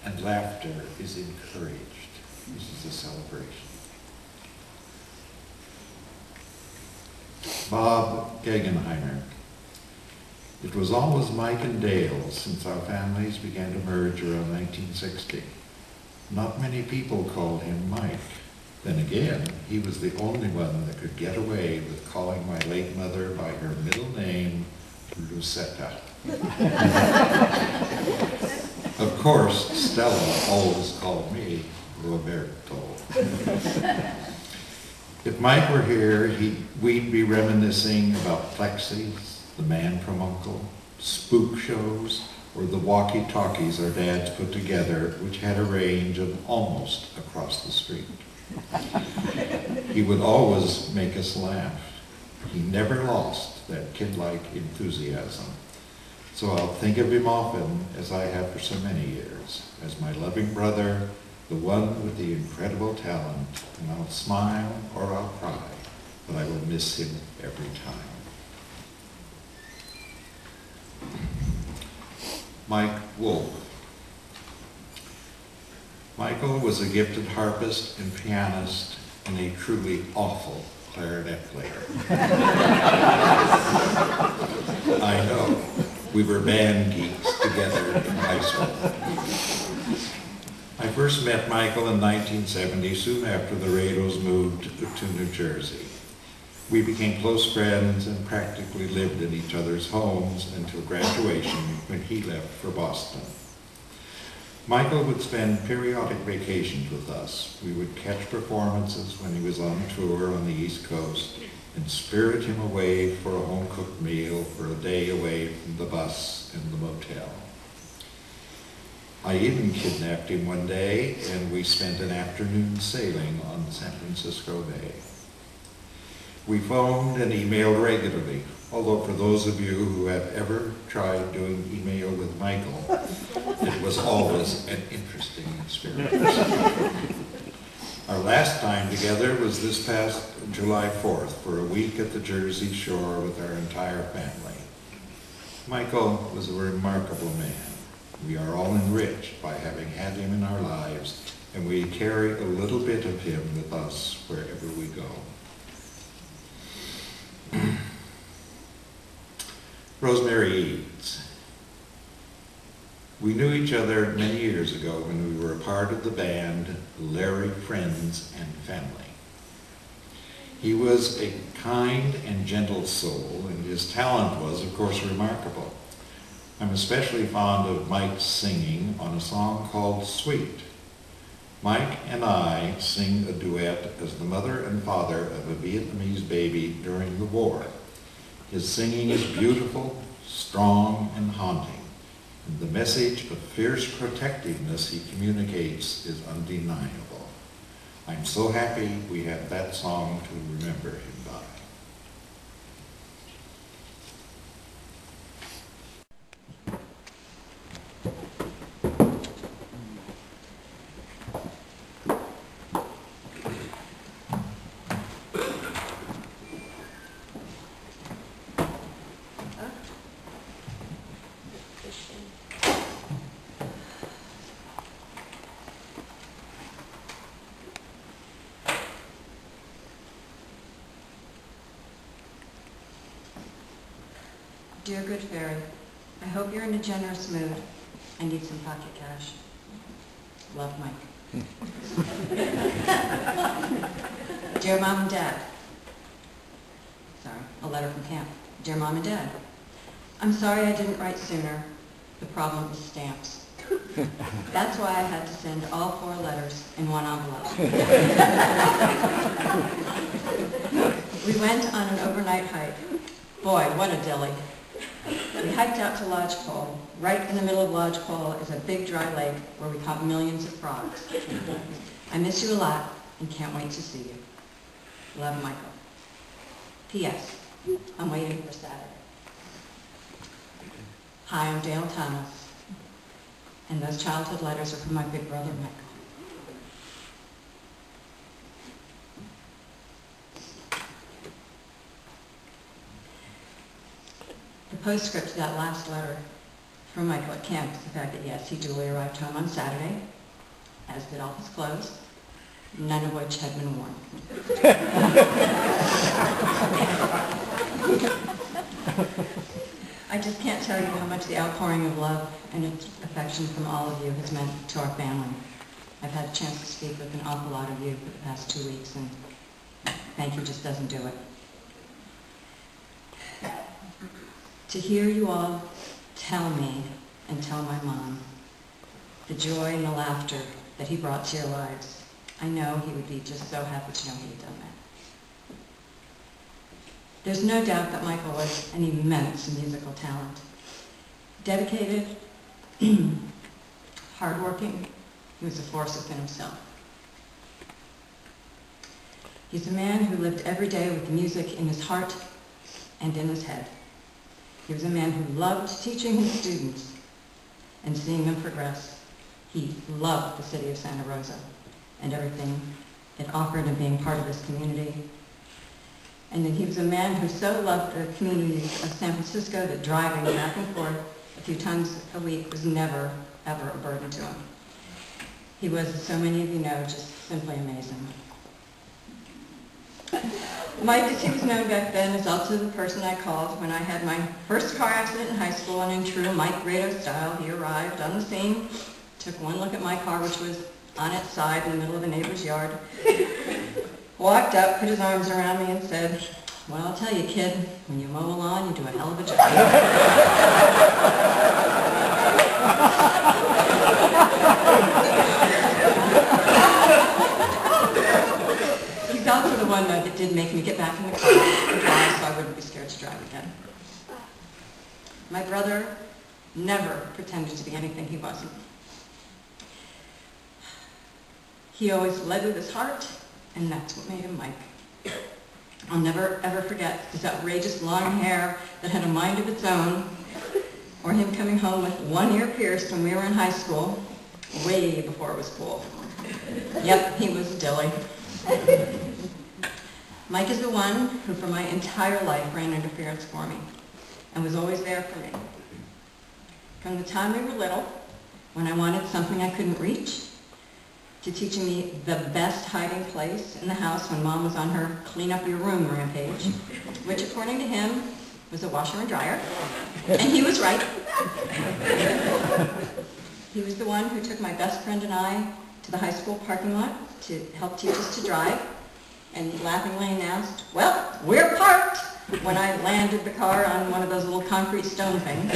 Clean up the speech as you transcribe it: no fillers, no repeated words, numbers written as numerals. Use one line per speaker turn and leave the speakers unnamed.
and laughter is encouraged. This is a celebration. Bob Gegenheimer. It was always Mike and Dale since our families began to merge around 1960. Not many people called him Mike. Then again, he was the only one that could get away with calling my late mother by her middle name, Lucetta. Of course, Stella always called me Roberto. If Mike were here, we'd be reminiscing about Plexies, the Man from U.N.C.L.E., spook shows, or the walkie-talkies our dads put together, which had a range of almost across the street. He would always make us laugh. He never lost that kid-like enthusiasm. So I'll think of him often, as I have for so many years, as my loving brother, the one with the incredible talent, and I'll smile or I'll cry, but I will miss him every time. Mike Wolf. Michael was a gifted harpist and pianist and a truly awful clarinet player. I know. We were band geeks together in high school. I first met Michael in 1970, soon after the Rados moved to New Jersey. We became close friends and practically lived in each other's homes until graduation, when he left for Boston. Michael would spend periodic vacations with us. We would catch performances when he was on tour on the East Coast and spirit him away for a home-cooked meal for a day away from the bus and the motel. I even kidnapped him one day, and we spent an afternoon sailing on San Francisco Bay. We phoned and emailed regularly, although for those of you who have ever tried doing email with Michael, it was always an interesting experience. Our last time together was this past July 4th for a week at the Jersey Shore with our entire family. Michael was a remarkable man. We are all enriched by having had him in our lives, and we carry a little bit of him with us wherever we go. Rosemary Eads. We knew each other many years ago when we were a part of the band Larry Friends and Family. He was a kind and gentle soul, and his talent was, of course, remarkable. I'm especially fond of Mike's singing on a song called Sweet. Mike and I sing a duet as the mother and father of a Vietnamese baby during the war. His singing is beautiful, strong, and haunting, and the message of fierce protectiveness he communicates is undeniable. I'm so happy we have that song to remember him by.
Dear Good Fairy, I hope you're in a generous mood. I need some pocket cash. Love, Mike. Dear Mom and Dad. Sorry, a letter from camp. Dear Mom and Dad, I'm sorry I didn't write sooner. The problem is stamps. That's why I had to send all 4 letters in one envelope. We went on an overnight hike. Boy, what a dilly. We hiked out to Lodgepole. Right in the middle of Lodgepole is a big dry lake where we caught millions of frogs. I miss you a lot and can't wait to see you. Love, Michael. P.S. I'm waiting for Saturday. Hi, I'm Dale Thomas, and those childhood letters are from my big brother, Michael. The postscript to that last letter for Michael at camp is the fact that, yes, he duly arrived home on Saturday, as did all his clothes, none of which had been worn. I just can't tell you how much the outpouring of love and affection from all of you has meant to our family. I've had a chance to speak with an awful lot of you for the past 2 weeks, and thank you just doesn't do it. To hear you all tell me and tell my mom the joy and the laughter that he brought to your lives, I know he would be just so happy to know he had done that. There's no doubt that Michael was an immense musical talent. Dedicated, hardworking, he was a force within himself. He's a man who lived every day with music in his heart and in his head. He was a man who loved teaching his students and seeing them progress. He loved the city of Santa Rosa and everything it offered and being part of this community. And then he was a man who so loved the community of San Francisco that driving back and forth a few times a week was never, ever a burden to him. He was, as so many of you know, just simply amazing. Mike, as he was known back then, is also the person I called when I had my first car accident in high school, and in true Mike Rado style, he arrived on the scene, took one look at my car, which was on its side in the middle of a neighbor's yard, walked up, put his arms around me and said, "Well, I'll tell you, kid, when you mow a lawn, you do a hell of a job." He's also the one, though, that did make me get back in the car and drive so I wouldn't be scared to drive again. My brother never pretended to be anything he wasn't. He always led with his heart, and that's what made him Mike. I'll never, ever forget his outrageous long hair that had a mind of its own, or him coming home with one ear pierced when we were in high school, way before it was cool. Yep, he was dilly. Mike is the one who for my entire life ran interference for me and was always there for me. From the time we were little, when I wanted something I couldn't reach, to teaching me the best hiding place in the house when Mom was on her clean up your room rampage, which according to him was a washer and dryer, and he was right. He was the one who took my best friend and I to the high school parking lot to help teach us to drive, and laughingly announced, "Well, we're parked," when I landed the car on one of those little concrete stone things.